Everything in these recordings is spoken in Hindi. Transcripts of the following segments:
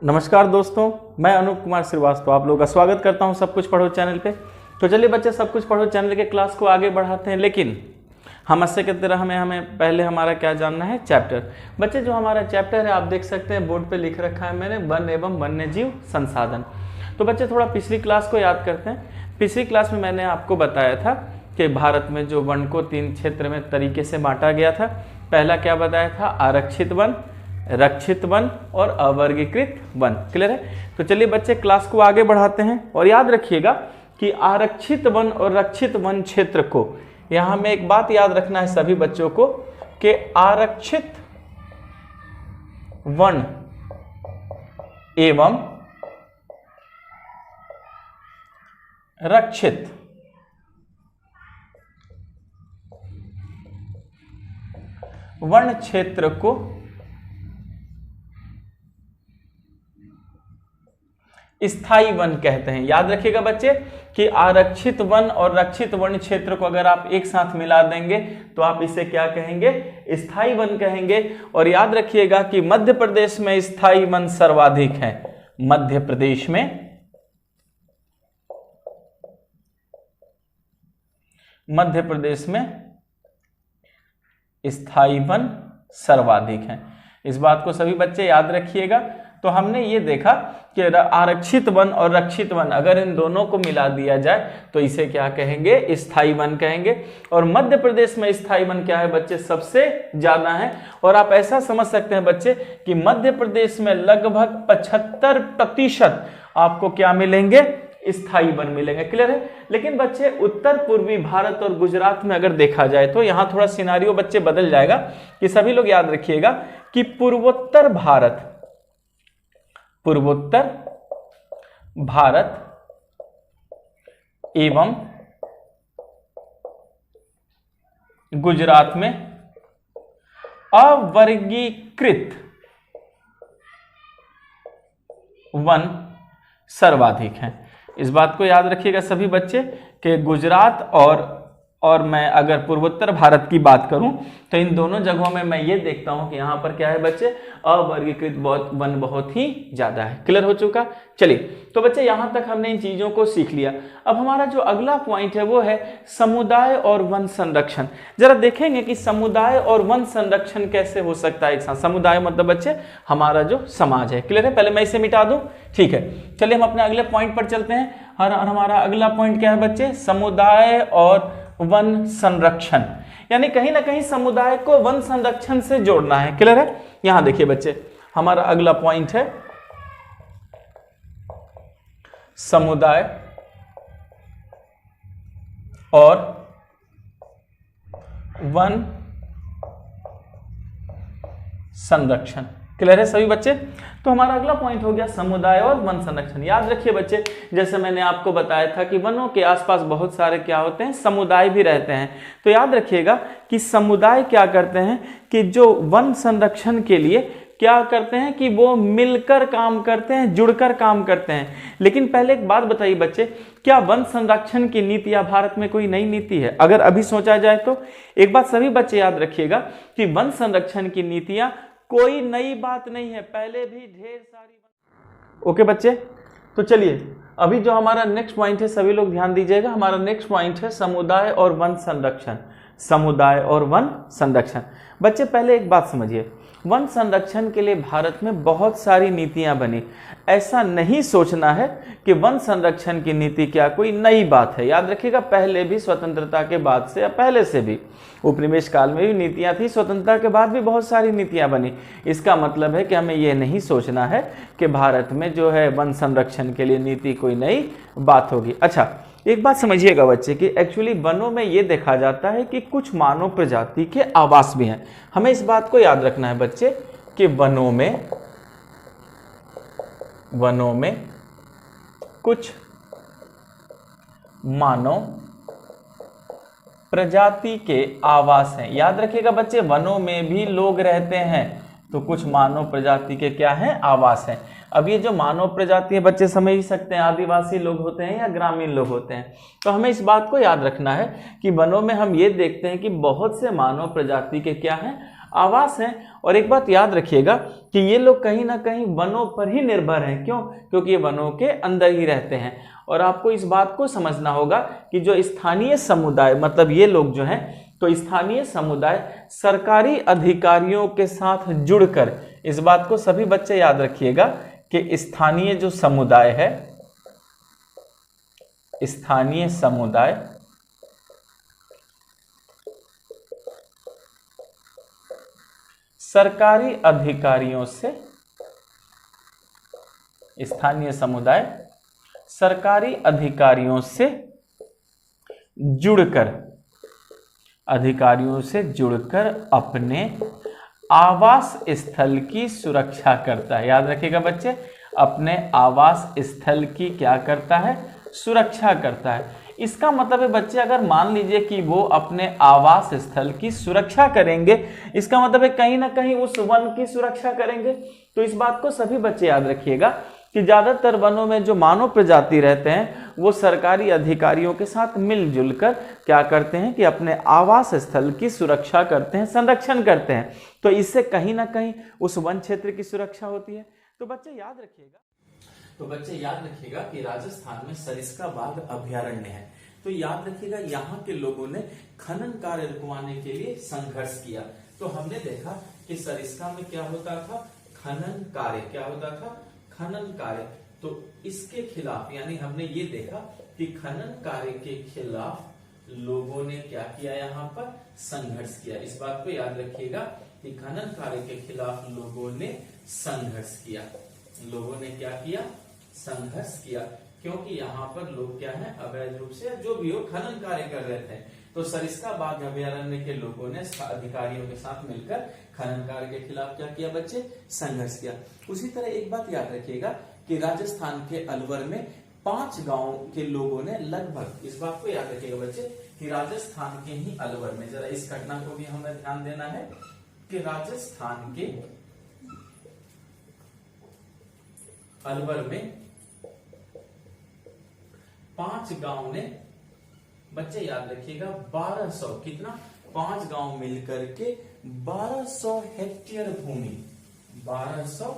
नमस्कार दोस्तों, मैं अनूप कुमार श्रीवास्तव आप लोगों का स्वागत करता हूं सब कुछ पढ़ो चैनल पे। तो चलिए बच्चे, सब कुछ पढ़ो चैनल के क्लास को आगे बढ़ाते हैं, लेकिन हमें की तरह हमें पहले हमारा क्या जानना है, चैप्टर। बच्चे जो हमारा चैप्टर है आप देख सकते हैं बोर्ड पे लिख रखा है मैंने, वन एवं वन्य जीव संसाधन। तो बच्चे थोड़ा पिछली क्लास को याद करते हैं। पिछली क्लास में मैंने आपको बताया था कि भारत में जो वन को 3 क्षेत्र में तरीके से बांटा गया था। पहला क्या बताया था, आरक्षित वन, रक्षित वन और अवर्गीकृत वन। क्लियर है? तो चलिए बच्चे क्लास को आगे बढ़ाते हैं और याद रखिएगा कि आरक्षित वन और रक्षित वन क्षेत्र को, यहां में एक बात याद रखना है सभी बच्चों को कि आरक्षित वन एवं रक्षित वन क्षेत्र को स्थायी वन कहते हैं। याद रखिएगा बच्चे कि आरक्षित वन और रक्षित वन क्षेत्र को अगर आप एक साथ मिला देंगे तो आप इसे क्या कहेंगे, स्थायी वन कहेंगे। और याद रखिएगा कि मध्य प्रदेश में स्थायी वन सर्वाधिक है। मध्य प्रदेश में स्थायी वन सर्वाधिक है। इस बात को सभी बच्चे याद रखिएगा। तो हमने ये देखा कि आरक्षित वन और रक्षित वन अगर इन दोनों को मिला दिया जाए तो इसे क्या कहेंगे, स्थायी वन कहेंगे। और मध्य प्रदेश में स्थायी वन क्या है बच्चे, सबसे ज्यादा है। और आप ऐसा समझ सकते हैं बच्चे कि मध्य प्रदेश में लगभग 75% आपको क्या मिलेंगे, स्थायी वन मिलेंगे। क्लियर है? लेकिन बच्चे उत्तर पूर्वी भारत और गुजरात में अगर देखा जाए तो यहां थोड़ा सिनारियो बच्चे बदल जाएगा। कि सभी लोग याद रखिएगा कि पूर्वोत्तर भारत एवं गुजरात में अवर्गीकृत वन सर्वाधिक है। इस बात को याद रखिएगा सभी बच्चे कि गुजरात और मैं अगर पूर्वोत्तर भारत की बात करूं तो इन दोनों जगहों में मैं ये देखता हूं कि यहां पर क्या है बच्चे, अवर्गीकृत वन बहुत ही ज्यादा है। क्लियर हो चुका? चलिए तो बच्चे यहां तक हमने इन चीजों को सीख लिया। अब हमारा जो अगला पॉइंट है वो है समुदाय और वन संरक्षण। जरा देखेंगे कि समुदाय और वन संरक्षण कैसे हो सकता है एक साथ। समुदाय मतलब बच्चे हमारा जो समाज है। क्लियर है? पहले मैं इसे मिटा दूं, ठीक है। चलिए हम अपने अगले पॉइंट पर चलते हैं। और हमारा अगला पॉइंट क्या है बच्चे, समुदाय और वन संरक्षण। यानी कहीं ना कहीं समुदाय को वन संरक्षण से जोड़ना है। क्लियर है? यहां देखिए बच्चे हमारा अगला पॉइंट है समुदाय और वन संरक्षण। क्लियर है सभी बच्चे? तो हमारा अगला पॉइंट हो गया समुदाय और वन संरक्षण। याद रखिए बच्चे, जैसे मैंने आपको बताया था कि वनों के आसपास बहुत सारे क्या होते हैं, समुदाय भी रहते हैं। तो याद रखिएगा कि समुदाय क्या करते हैं कि जो वन संरक्षण के लिए क्या करते हैं कि वो मिलकर काम करते हैं, जुड़कर काम करते हैं। लेकिन पहले एक बात बताइए बच्चे, क्या वन संरक्षण की नीतियां भारत में कोई नई नीति है? अगर अभी सोचा जाए तो एक बात सभी बच्चे याद रखिएगा कि वन संरक्षण की नीतियां कोई नई बात नहीं है, पहले भी ढेर सारी। ओके बच्चे, तो चलिए अभी जो हमारा नेक्स्ट पॉइंट है सभी लोग ध्यान दीजिएगा। हमारा नेक्स्ट पॉइंट है समुदाय और वन संरक्षण। समुदाय और वन संरक्षण। बच्चे पहले एक बात समझिए, वन संरक्षण के लिए भारत में बहुत सारी नीतियां बनी। ऐसा नहीं सोचना है कि वन संरक्षण की नीति क्या कोई नई बात है। याद रखिएगा पहले भी स्वतंत्रता के बाद से या पहले से भी उपनिवेश काल में भी नीतियां थी, स्वतंत्रता के बाद भी बहुत सारी नीतियां बनी। इसका मतलब है कि हमें यह नहीं सोचना है कि भारत में जो है वन संरक्षण के लिए नीति कोई नई बात होगी। अच्छा एक बात समझिएगा बच्चे कि एक्चुअली वनों में ये देखा जाता है कि कुछ मानव प्रजाति के आवास भी हैं। हमें इस बात को याद रखना है बच्चे कि वनों में कुछ मानव प्रजाति के आवास हैं। याद रखिएगा बच्चे वनों में भी लोग रहते हैं, तो कुछ मानव प्रजाति के क्या हैं, आवास हैं। अब ये जो मानव प्रजाति है बच्चे समझ ही सकते हैं, आदिवासी लोग होते हैं या ग्रामीण लोग होते हैं। तो हमें इस बात को याद रखना है कि वनों में हम ये देखते हैं कि बहुत से मानव प्रजाति के क्या हैं, आवास हैं। और एक बात याद रखिएगा कि ये लोग कहीं ना कहीं वनों पर ही निर्भर हैं। क्यों? क्योंकि ये वनों के अंदर ही रहते हैं। और आपको इस बात को समझना होगा कि जो स्थानीय समुदाय, मतलब ये लोग जो हैं, तो स्थानीय समुदाय सरकारी अधिकारियों के साथ जुड़कर, इस बात को सभी बच्चे याद रखिएगा कि स्थानीय जो समुदाय है, स्थानीय समुदाय सरकारी अधिकारियों से, स्थानीय समुदाय सरकारी अधिकारियों से जुड़कर अपने आवास स्थल की सुरक्षा करता है। याद रखिएगा बच्चे, अपने आवास स्थल की क्या करता है? सुरक्षा करता है। इसका मतलब है बच्चे, अगर मान लीजिए कि वो अपने आवास स्थल की सुरक्षा करेंगे, इसका मतलब है कहीं ना कहीं उस वन की सुरक्षा करेंगे। तो इस बात को सभी बच्चे याद रखिएगा कि ज्यादातर वनों में जो मानव प्रजाति रहते हैं वो सरकारी अधिकारियों के साथ मिलजुल कर क्या करते हैं कि अपने आवास स्थल की सुरक्षा करते हैं, संरक्षण करते हैं। तो इससे कहीं ना कहीं उस वन क्षेत्र की सुरक्षा होती है। तो बच्चे याद रखिएगा कि राजस्थान में सरिस्का बाघ अभयारण्य है। तो याद रखिएगा यहाँ के लोगों ने खनन कार्य रुकवाने के लिए संघर्ष किया। तो हमने देखा कि सरिस्का में क्या होता था? खनन कार्य। क्या होता था? खनन कार्य। तो इसके खिलाफ, यानी हमने ये देखा कि खनन कार्य के खिलाफ लोगों ने क्या किया? यहाँ पर संघर्ष किया। इस बात को याद रखिएगा कि खनन कार्य के खिलाफ लोगों ने संघर्ष किया। लोगों ने क्या किया? संघर्ष किया। क्योंकि यहाँ पर लोग क्या है? अवैध रूप से जो भी हो खनन कार्य कर रहे थे। तो सरिस्का बाघ अभयारण्य के लोगों ने अधिकारियों के साथ मिलकर खनन कार्य के खिलाफ क्या किया बच्चे? संघर्ष किया। उसी तरह एक बात याद रखिएगा कि राजस्थान के अलवर में 5 गांव के लोगों ने लगभग, इस बात को याद रखिएगा बच्चे कि राजस्थान के ही अलवर में, जरा इस घटना को भी हमें ध्यान देना है कि राजस्थान के अलवर में 5 गांव ने, बच्चे याद रखिएगा 1200, कितना? 5 गांव मिलकर के 1200 हेक्टेयर भूमि, 1200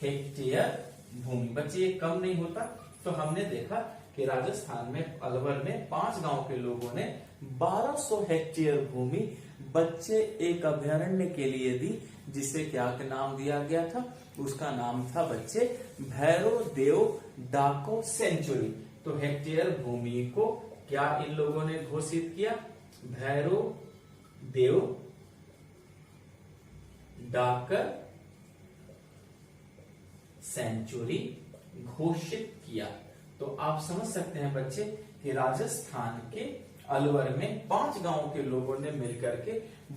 हेक्टेयर भूमि। बच्चे ये कम नहीं होता। तो हमने देखा कि राजस्थान में अलवर में 5 गांव के लोगों ने 1200 हेक्टेयर भूमि बच्चे एक अभयारण्य के लिए दी, जिसे क्या नाम दिया गया था? उसका नाम था बच्चे भैरव देव डाको सेंचुरी। तो हेक्टेयर भूमि को क्या इन लोगों ने घोषित किया? भैरव देव डाकर सेंचुरी घोषित किया। तो आप समझ सकते हैं बच्चे कि राजस्थान के अलवर में 5 गांवों के लोगों ने मिलकर के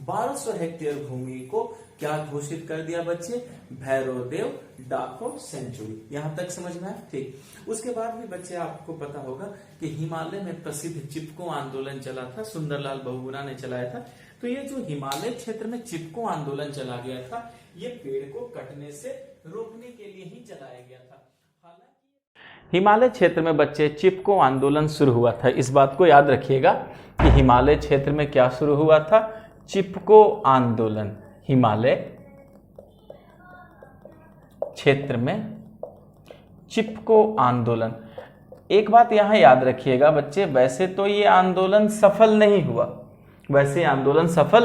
1200 हेक्टेयर भूमि को क्या घोषित कर दिया बच्चे? भैरव देव डाको सेंचुरी। यहां तक समझ में आया? ठीक। उसके बाद भी बच्चे आपको पता होगा कि हिमालय में प्रसिद्ध चिपको आंदोलन चला था, सुंदरलाल बहुगुणा ने चलाया था। तो ये जो हिमालय क्षेत्र में चिपको आंदोलन चला गया था, ये पेड़ को कटने से रोकने के लिए ही चलाया गया था। हिमालय क्षेत्र में बच्चे चिपको आंदोलन शुरू हुआ था। इस बात को याद रखिएगा कि हिमालय क्षेत्र में क्या शुरू हुआ था? चिपको आंदोलन। हिमालय क्षेत्र में चिपको आंदोलन। एक बात यहां याद रखिएगा बच्चे, वैसे तो ये आंदोलन सफल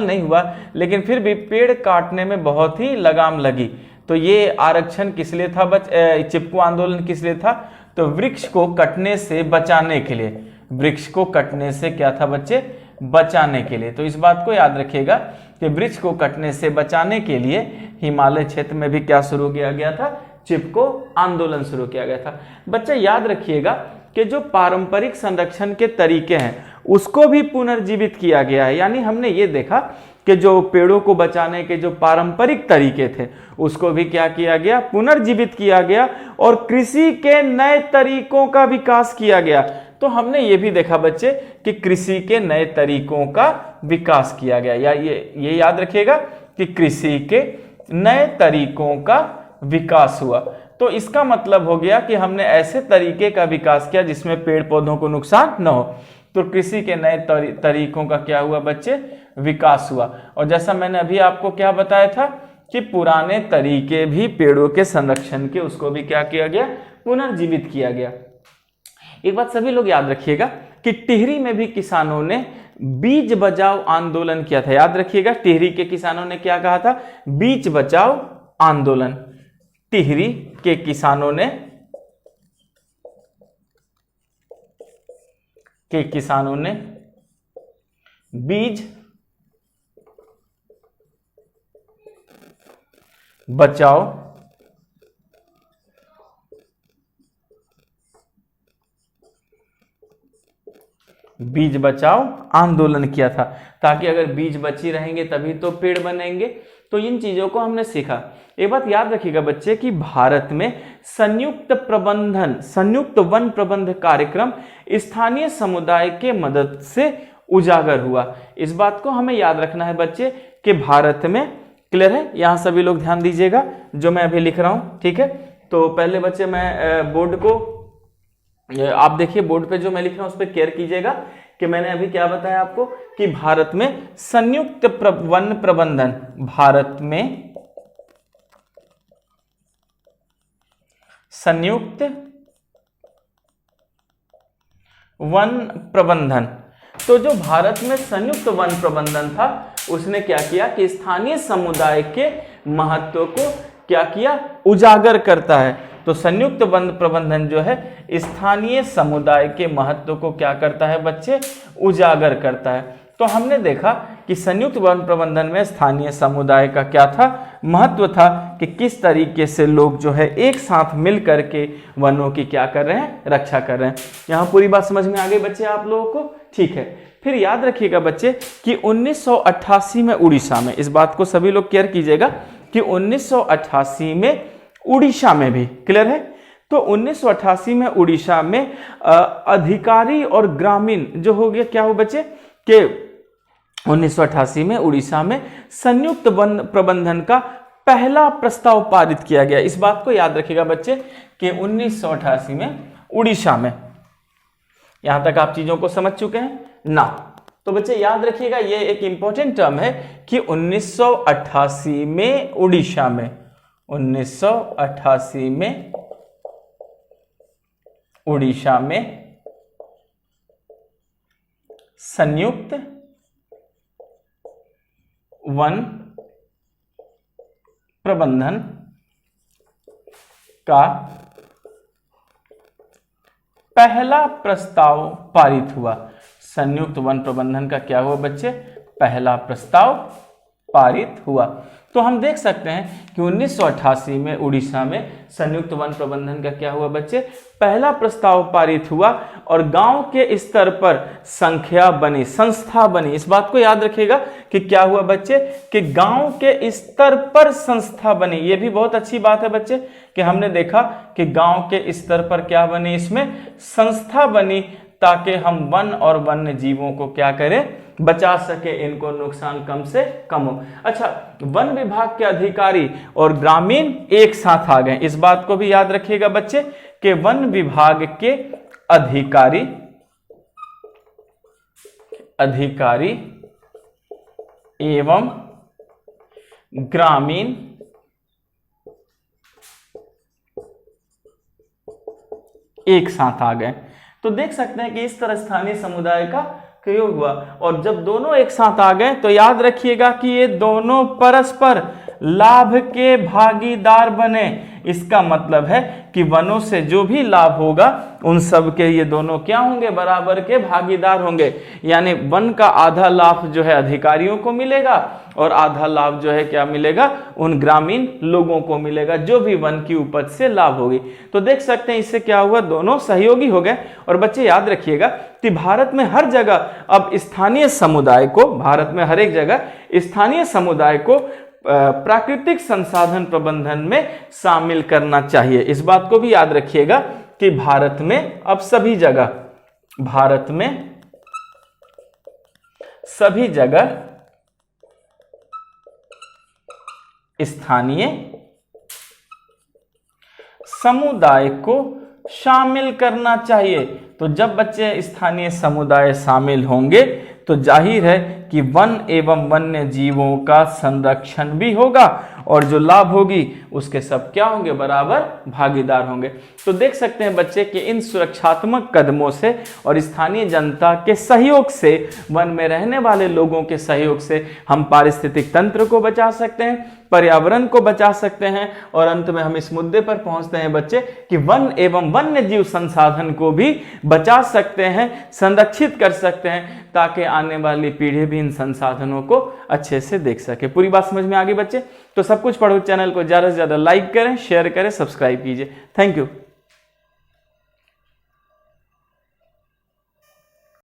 नहीं हुआ, लेकिन फिर भी पेड़ काटने में बहुत ही लगाम लगी। तो ये आरक्षण किस लिए था चिपको आंदोलन किस लिए था? तो वृक्ष को कटने से बचाने के लिए। वृक्ष को कटने से क्या था बच्चे? बचाने के लिए। तो इस बात को याद रखिएगा कि वृक्ष को कटने से बचाने के लिए हिमालय क्षेत्र में भी क्या शुरू किया गया था? चिपको आंदोलन शुरू किया गया था। बच्चे याद रखिएगा कि जो पारंपरिक संरक्षण के तरीके हैं उसको भी पुनर्जीवित किया गया है। यानी हमने ये देखा कि जो पेड़ों को बचाने के जो पारंपरिक तरीके थे उसको भी क्या किया गया? पुनर्जीवित किया गया। और कृषि के नए तरीकों का विकास किया गया। तो हमने ये भी देखा बच्चे कि कृषि के नए तरीकों का विकास किया गया। या ये याद रखिएगा कि कृषि के नए तरीकों का विकास हुआ। तो इसका मतलब हो गया कि हमने ऐसे तरीके का विकास किया जिसमें पेड़ पौधों को नुकसान न हो। तो कृषि के नए तरीकों का क्या हुआ बच्चे, विकास हुआ। और जैसा मैंने अभी आपको क्या बताया था कि पुराने तरीके भी पेड़ों के संरक्षण के, उसको भी क्या किया गया, पुनर्जीवित किया गया। एक बात सभी लोग याद रखिएगा कि टिहरी में भी किसानों ने बीज बचाओ आंदोलन किया था। याद रखिएगा, टिहरी के किसानों ने क्या कहा था, बीज बचाओ आंदोलन। टिहरी के किसानों ने बीज बचाओ आंदोलन किया था, ताकि अगर बीज बची रहेंगे तभी तो पेड़ बनेंगे। तो इन चीजों को हमने सीखा। एक बात याद रखिएगा बच्चे कि भारत में संयुक्त वन प्रबंध कार्यक्रम स्थानीय समुदाय के मदद से उजागर हुआ। इस बात को हमें याद रखना है बच्चे कि भारत में, क्लियर है, यहां सभी लोग ध्यान दीजिएगा जो मैं अभी लिख रहा हूं, ठीक है। तो पहले बच्चे मैं बोर्ड को, आप देखिए बोर्ड पे जो मैं लिख रहा हूं उस पर केयर कीजिएगा कि मैंने अभी क्या बताया आपको कि भारत में संयुक्त वन प्रबंधन, भारत में संयुक्त वन प्रबंधन। तो जो भारत में संयुक्त वन प्रबंधन था उसने क्या किया कि स्थानीय समुदाय के महत्व को क्या किया, उजागर करता है। तो संयुक्त वन प्रबंधन जो है स्थानीय समुदाय के महत्व को क्या करता है बच्चे, उजागर करता है। तो हमने देखा कि संयुक्त वन प्रबंधन में स्थानीय समुदाय का क्या था, महत्व था कि किस तरीके से लोग जो है एक साथ मिल करके वनों की क्या कर रहे हैं, रक्षा कर रहे हैं। यहाँ पूरी बात समझ में आ गई बच्चे आप लोगों को, ठीक है। फिर याद रखिएगा बच्चे कि 1988 में उड़ीसा में, इस बात को सभी लोग केयर कीजिएगा कि 1988 में उड़ीसा में भी, क्लियर है, तो 1988 में उड़ीसा में अधिकारी और ग्रामीण जो हो गया, क्या हो बच्चे कि 1988 में उड़ीसा में संयुक्त वन प्रबंधन का पहला प्रस्ताव पारित किया गया। इस बात को याद रखिएगा बच्चे कि 1988 में उड़ीसा में, यहां तक आप चीजों को समझ चुके हैं ना। तो बच्चे याद रखिएगा ये एक इंपॉर्टेंट टर्म है कि 1988 में उड़ीसा में, 1988 में उड़ीसा में संयुक्त वन प्रबंधन का पहला प्रस्ताव पारित हुआ। संयुक्त वन प्रबंधन का क्या हुआ बच्चे, पहला प्रस्ताव पारित हुआ। तो हम देख सकते हैं कि 1988 में उड़ीसा में संयुक्त वन प्रबंधन का क्या हुआ बच्चे, पहला प्रस्ताव पारित हुआ और गांव के स्तर पर संख्या बनी, संस्था बनी। इस बात को याद रखिएगा कि क्या हुआ बच्चे कि गांव के स्तर पर संस्था बनी। ये भी बहुत अच्छी बात है बच्चे कि हमने देखा कि गांव के स्तर पर क्या बनी, इसमें संस्था बनी, ताकि हम वन और वन्य जीवों को क्या करें, बचा सके, इनको नुकसान कम से कम हो। अच्छा, वन विभाग के अधिकारी और ग्रामीण एक साथ आ गए। इस बात को भी याद रखिएगा बच्चे कि वन विभाग के अधिकारी एवं ग्रामीण एक साथ आ गए। तो देख सकते हैं कि इस तरह स्थानीय समुदाय का प्रयोग हुआ। और जब दोनों एक साथ आ गए तो याद रखिएगा कि ये दोनों परस्पर लाभ के भागीदार बने। इसका मतलब है कि वनों से जो भी लाभ होगा उन सब के ये दोनों क्या होंगे, बराबर के भागीदार होंगे। यानी वन का आधा लाभ जो है अधिकारियों को मिलेगा और आधा लाभ जो है क्या मिलेगा, उन ग्रामीण लोगों को मिलेगा जो भी वन की उपज से लाभ होगी। तो देख सकते हैं इससे क्या हुआ, दोनों सहयोगी हो गए। और बच्चे याद रखिएगा कि भारत में हर जगह अब स्थानीय समुदाय को, भारत में हर एक जगह स्थानीय समुदाय को प्राकृतिक संसाधन प्रबंधन में शामिल करना चाहिए। इस बात को भी याद रखिएगा कि भारत में अब सभी जगह, भारत में सभी जगह स्थानीय समुदाय को शामिल करना चाहिए। तो तो जब बच्चे स्थानीय समुदाय शामिल होंगे तो जाहिर है कि वन एवं वन्य जीवों का संरक्षण भी होगा और जो लाभ होगी उसके सब क्या होंगे, बराबर भागीदार होंगे। तो देख सकते हैं बच्चे कि इन सुरक्षात्मक कदमों से और स्थानीय जनता के सहयोग से, वन में रहने वाले लोगों के सहयोग से हम पारिस्थितिक तंत्र को बचा सकते हैं, पर्यावरण को बचा सकते हैं और अंत में हम इस मुद्दे पर पहुंचते हैं बच्चे कि वन एवं वन्य जीव संसाधन को भी बचा सकते हैं, संरक्षित कर सकते हैं, ताकि आने वाली पीढ़ी भी इन संसाधनों को अच्छे से देख सके। पूरी बात समझ में आ गई बच्चे? तो सब कुछ पढ़ो चैनल को ज़्यादा से ज़्यादा लाइक करें, शेयर करें, सब्सक्राइब कीजिए। Thank you.